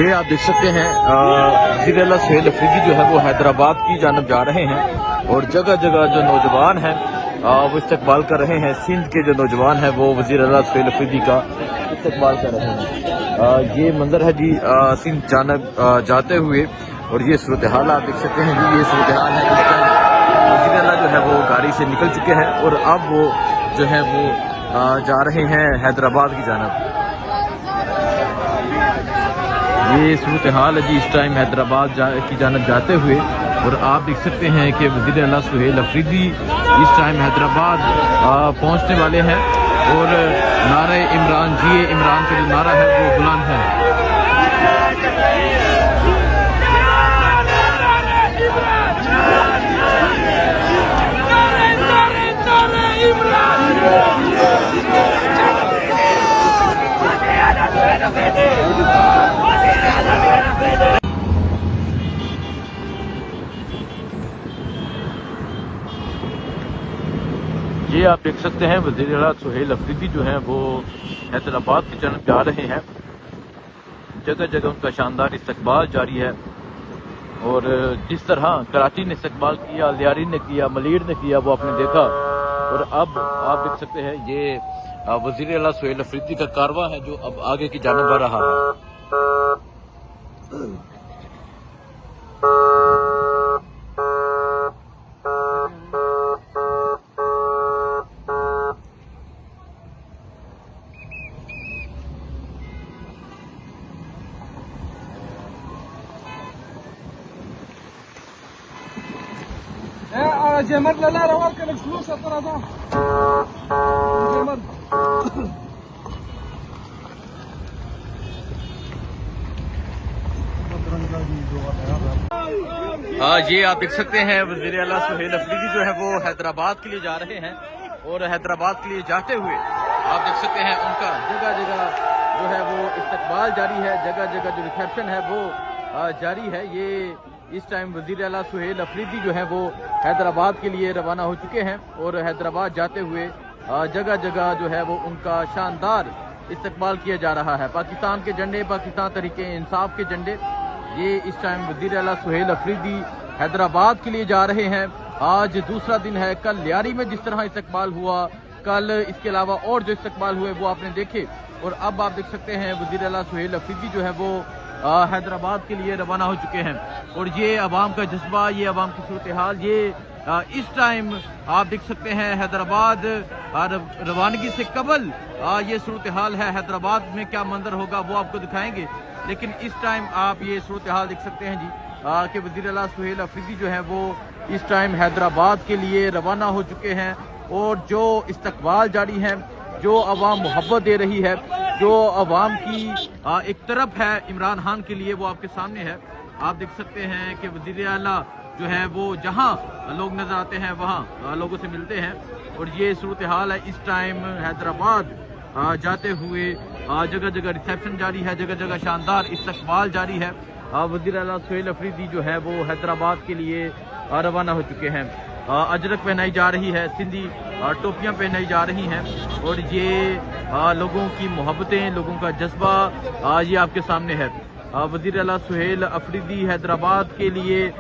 یہ آپ دیکھ سکتے ہیں وزیر اعلیٰ سہیل افریدی جو ہے وہ حیدرآباد کی جانب جا رہے ہیں اور جگہ جگہ جو نوجوان ہیں وہ استقبال کر رہے ہیں. سندھ کے جو نوجوان ہیں وہ وزیر اعلیٰ سہیل افریدی کا استقبال کر رہے ہیں. یہ منظر ہے جی سندھ جانب جاتے ہوئے اور یہ صورتحال آپ دیکھ سکتے ہیں جی. یہ صورتحال ہے وزیر اعلیٰ جو ہے وہ گاڑی سے نکل چکے ہیں اور اب وہ جو ہے وہ جا رہے ہیں حیدرآباد کی جانب. یہ صورتحال ہے جی اس ٹائم حیدرآباد کی جانب جاتے ہوئے اور آپ دیکھ سکتے ہیں کہ وزیر اعلیٰ سہیل افریدی اس ٹائم حیدرآباد پہنچنے والے ہیں اور نعرہ عمران جی عمران کا جو نعرہ ہے وہ بلند ہے. یہ آپ دیکھ سکتے ہیں وزیر اعلیٰ سہیل افریدی جو ہیں وہ حیدرآباد کی جانب جا رہے ہیں. جگہ جگہ ان کا شاندار استقبال جاری ہے اور جس طرح کراچی نے استقبال کیا، لیاری نے کیا، ملیر نے کیا، وہ آپ نے دیکھا. اور اب آپ دیکھ سکتے ہیں یہ وزیر اعلیٰ سہیل افریدی کا کارواں ہے جو اب آگے کی جانب بڑھ رہا ہے. جمر لا روال كان فلوس الطرازة جمر. یہ آپ دیکھ سکتے ہیں وزیر اعلیٰ سہیل افریدی جو ہے وہ حیدرآباد کے لیے جا رہے ہیں اور حیدرآباد کے لیے جاتے ہوئے آپ دیکھ سکتے ہیں ان کا جگہ جگہ جو ہے وہ استقبال جاری ہے. جگہ جگہ جو ریسیپشن ہے وہ جاری ہے. یہ اس ٹائم وزیر اعلیٰ سہیل افریدی جو ہے وہ حیدرآباد کے لیے روانہ ہو چکے ہیں اور حیدرآباد جاتے ہوئے جگہ جگہ جو ہے وہ ان کا شاندار استقبال کیا جا رہا ہے. پاکستان کے جھنڈے، پاکستان تحریک انصاف کے جھنڈے، یہ اس ٹائم وزیر اعلیٰ سہیل افریدی حیدرآباد کے لیے جا رہے ہیں. آج دوسرا دن ہے. کل لیاری میں جس طرح استقبال ہوا، کل اس کے علاوہ اور جو استقبال ہوئے وہ آپ نے دیکھے. اور اب آپ دیکھ سکتے ہیں وزیر اعلیٰ سہیل افریدی جو ہے وہ حیدرآباد کے لیے روانہ ہو چکے ہیں. اور یہ عوام کا جذبہ، یہ عوام کی صورتحال، یہ اس ٹائم آپ دیکھ سکتے ہیں حیدرآباد روانگی سے قبل یہ صورتحال ہے. حیدرآباد میں کیا منظر ہوگا وہ آپ کو دکھائیں گے، لیکن اس ٹائم آپ یہ صورتحال دیکھ سکتے ہیں جی کہ وزیر اعلیٰ سہیل افریدی جو ہے وہ اس ٹائم حیدرآباد کے لیے روانہ ہو چکے ہیں. اور جو استقبال جاری ہے، جو عوام محبت دے رہی ہے، جو عوام کی ایک طرف ہے عمران خان کے لیے، وہ آپ کے سامنے ہے. آپ دیکھ سکتے ہیں کہ وزیر اعلیٰ جو ہے وہ جہاں لوگ نظر آتے ہیں وہاں لوگوں سے ملتے ہیں. اور یہ صورتحال ہے اس ٹائم حیدرآباد جاتے ہوئے. جگہ جگہ ریسیپشن جاری ہے، جگہ جگہ شاندار استقبال جاری ہے. وزیر اعلیٰ سہیل افریدی جو ہے وہ حیدرآباد کے لیے روانہ ہو چکے ہیں. اجرک پہنائی جا رہی ہے، سندھی ٹوپیاں پہنائی جا رہی ہیں اور یہ لوگوں کی محبتیں، لوگوں کا جذبہ یہ آپ کے سامنے ہے. وزیر اعلیٰ سہیل افریدی حیدرآباد کے لیے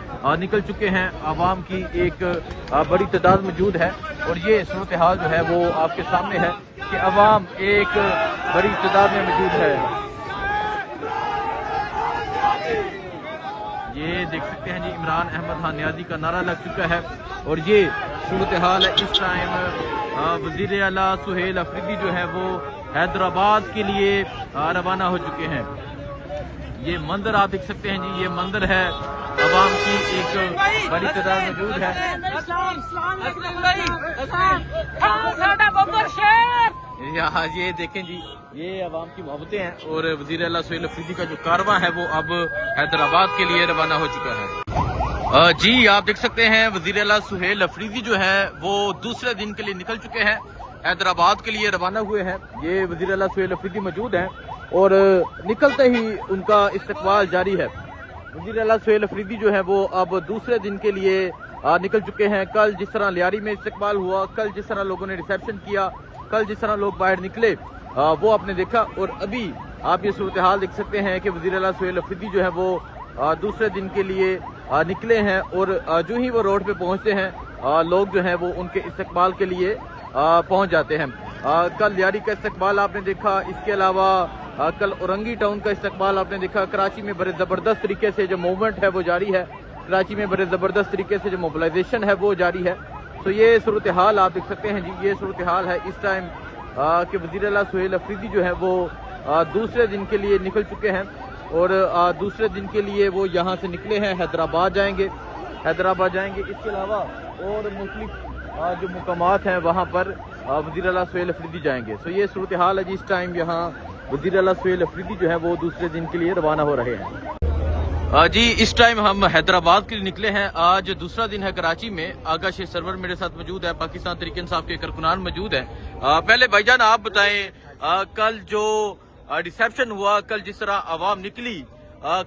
نکل چکے ہیں. عوام کی ایک بڑی تعداد موجود ہے اور یہ صورتحال جو ہے وہ آپ کے سامنے ہے کہ عوام ایک بڑی تعداد میں موجود ہے. یہ دیکھ سکتے ہیں جی عمران احمد خان نیازی کا نعرہ لگ چکا ہے اور یہ صورتحال ہے اس ٹائم وزیر اعلیٰ سہیل افریدی جو ہے وہ حیدرآباد کے لیے روانہ ہو چکے ہیں. یہ منظر آپ دیکھ سکتے ہیں جی، یہ منظر ہے عوام کی ایک بڑی تعداد موجود ہے. یہ دیکھیں جی، یہ عوام کی محبتیں ہیں اور وزیر اعلیٰ سہیل افریدی کا جو کارواں ہے وہ اب حیدرآباد کے لیے روانہ ہو چکا ہے. جی آپ دیکھ سکتے ہیں وزیر اعلیٰ سہیل افریدی جو ہے وہ دوسرے دن کے لیے نکل چکے ہیں، حیدرآباد کے لیے روانہ ہوئے ہیں. یہ وزیر اعلیٰ سہیل افریدی موجود ہیں اور نکلتے ہی ان کا استقبال جاری ہے. وزیر اعلیٰ سہیل افریدی جو ہے وہ اب دوسرے دن کے لیے نکل چکے ہیں. کل جس طرح لیاری میں استقبال ہوا، کل جس طرح لوگوں نے ریسیپشن کیا، کل جس طرح لوگ باہر نکلے وہ آپ نے دیکھا. اور ابھی آپ یہ صورتحال دیکھ سکتے ہیں کہ وزیر اعلیٰ سہیل افریدی جو ہے وہ دوسرے دن کے لیے نکلے ہیں اور جو ہی وہ روڈ پہ پہنچتے ہیں لوگ جو ہیں وہ ان کے استقبال کے لیے پہنچ جاتے ہیں. کل لیاری کا استقبال آپ نے دیکھا, اس کے علاوہ کل اورنگی ٹاؤن کا استقبال آپ نے دیکھا. کراچی میں بڑے زبردست طریقے سے جو موومنٹ ہے وہ جاری ہے, کراچی میں بڑے زبردست طریقے سے جو موبلائزیشن ہے وہ جاری ہے. تو یہ صورتحال آپ دیکھ سکتے ہیں جی, یہ صورتحال ہے اس ٹائم کہ وزیر اعلیٰ سہیل افریدی جو ہے وہ دوسرے دن کے لیے نکل چکے ہیں اور دوسرے دن کے لیے وہ یہاں سے نکلے ہیں, حیدرآباد جائیں گے. اس کے علاوہ اور مختلف جو مقامات ہیں وہاں پر وزیر اعلیٰ سہیل افریدی جائیں گے. تو یہ صورتحال ہے جی, اس ٹائم یہاں وزیر اعلیٰ سہیل افریدی جو ہے وہ دوسرے دن کے لیے روانہ ہو رہے ہیں. جی اس ٹائم ہم حیدرآباد کے لیے نکلے ہیں. آج دوسرا دن ہے کراچی میں. آغا شیخ سرور میرے ساتھ موجود ہے, پاکستان تحریک انصاف کے کارکنان موجود ہیں. پہلے بھائی جان آپ بتائیں, کل جو ریسیپشن ہوا, کل جس طرح عوام نکلی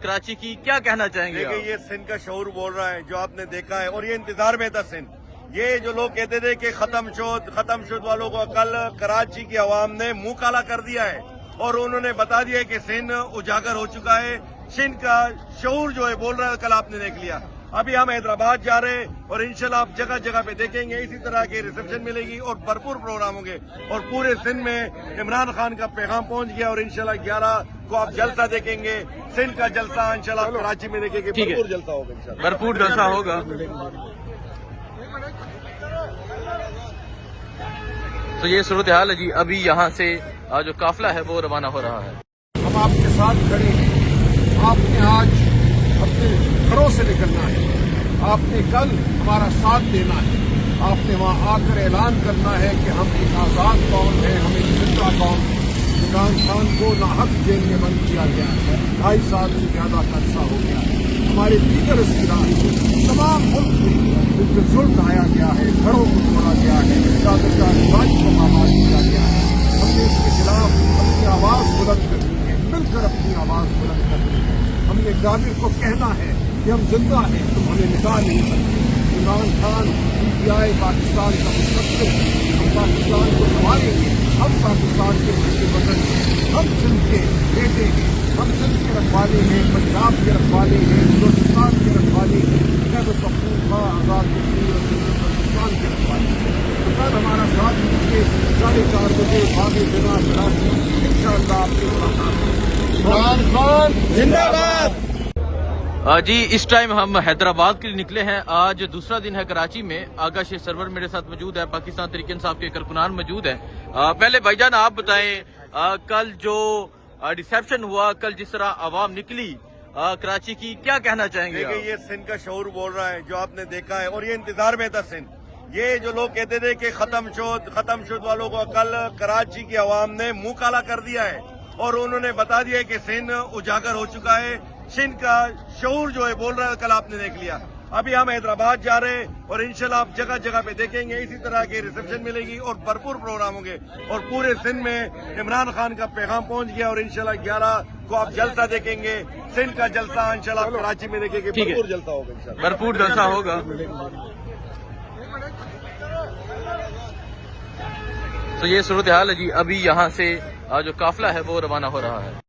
کراچی کی, کیا کہنا چاہیں گے؟ یہ سندھ کا شعور بول رہا ہے جو آپ نے دیکھا ہے, اور یہ انتظار میں تھا سندھ. یہ جو لوگ کہتے تھے کہ ختم شد والوں کو کل کراچی کی عوام نے منہ کالا کر دیا ہے اور انہوں نے بتا دیا کہ سندھ اجاگر ہو چکا ہے. سندھ کا شعور جو ہے بول رہا ہے, کل آپ نے دیکھ لیا. ابھی ہم حیدرآباد جا رہے ہیں اور انشاءاللہ آپ جگہ جگہ پہ دیکھیں گے اسی طرح کے ریسیپشن ملے گی اور بھرپور پروگرام ہوں گے. اور پورے سندھ میں عمران خان کا پیغام پہنچ گیا اور انشاءاللہ 11 کو آپ جلسہ دیکھیں گے. سندھ کا جلسہ انشاءاللہ کراچی میں دیکھیں گے, بھرپور جلسہ ہوگا انشاءاللہ. بھرپور جلسہ ہوگا. تو یہ صورتحال ہے جی, ابھی یہاں سے جو قافلہ ہے وہ روانہ ہو رہا ہے. ہم آپ کے ساتھ کھڑے ہیں. آپ نے آج اپنے گھروں سے نکلنا ہے, آپ نے کل ہمارا ساتھ دینا ہے. آپ نے وہاں آ کر اعلان کرنا ہے کہ ہم ایک آزاد قوم ہیں, ہم ایک زندہ قوم ہیں. عمران خان کو ناحق جیل میں بند کیا گیا ہے, 2.5 سال سے زیادہ کا عرصہ ہو گیا ہے. ہمارے دیگر اسکران تمام ملک میں ان پہ ظلم ڈھایا گیا ہے, گھروں کو توڑا گیا ہے, چادر کا رواج کو برباد کیا گیا ہے. ہم نے اس کے خلاف اپنی آواز بلند کرنی ہے, مل کر اپنی آواز بلند کرنی ہے. ہم نے غادر کو کہنا ہے کہ ہم زندہ ہیں, تم ہمیں نکال نہیں سکتے. عمران خان انتہائی پاکستان کا مستقبل ہے, ہم پاکستان کو سنبھالیں گے. ہم پاکستان کے بچے وطن ہیں, ہم سندھ کے بیٹے ہیں, ہم سندھ کے رکھوالے ہیں, پنجاب کے رکھوالے ہیں, بلوچستان کے رکھوالے ہیں, خیبر پختونخوا, آزاد کشمیر اور بلوچستان کے رکھوالے ہیں. تو کل ہمارا ساتھ دیجیے, 4:30 بجے بھاگے بنا کراچی انشاءاللہ آپ کے ساتھ. عمران خان زندہ باد. جی اس ٹائم ہم حیدرآباد کے لیے نکلے ہیں. آج دوسرا دن ہے کراچی میں. آغا شیخ سرور میرے ساتھ موجود ہے, پاکستان تحریک انصاف کے کارکنان موجود ہیں. پہلے بھائی جان آپ بتائیں, کل جو ریسیپشن ہوا, کل جس طرح عوام نکلی کراچی کی, کیا کہنا چاہیں گے؟ یہ سندھ کا شعور بول رہا ہے جو آپ نے دیکھا ہے, اور یہ انتظار میں تھا سندھ. یہ جو لوگ کہتے تھے کہ ختم شد والوں کو کل کراچی کی عوام نے منہ کالا کر دیا ہے اور انہوں نے بتا دیا کہ سندھ اجاگر ہو چکا ہے. سندھ کا شعور جو ہے بول رہا ہے, کل آپ نے دیکھ لیا. ابھی ہم حیدرآباد جا رہے ہیں اور انشاءاللہ آپ جگہ جگہ پہ دیکھیں گے اسی طرح کے ریسیپشن ملے گی اور بھرپور پروگرام ہوں گے. اور پورے سندھ میں عمران خان کا پیغام پہنچ گیا اور انشاءاللہ 11 کو آپ جلسہ دیکھیں گے. سندھ کا جلسہ انشاءاللہ کراچی میں دیکھیں گے, بھرپور جلسہ ہوگا انشاءاللہ. بھرپور جلسہ ہوگا. تو یہ صورتحال ہے جی, ابھی یہاں سے جو قافلہ ہے وہ روانہ ہو رہا ہے.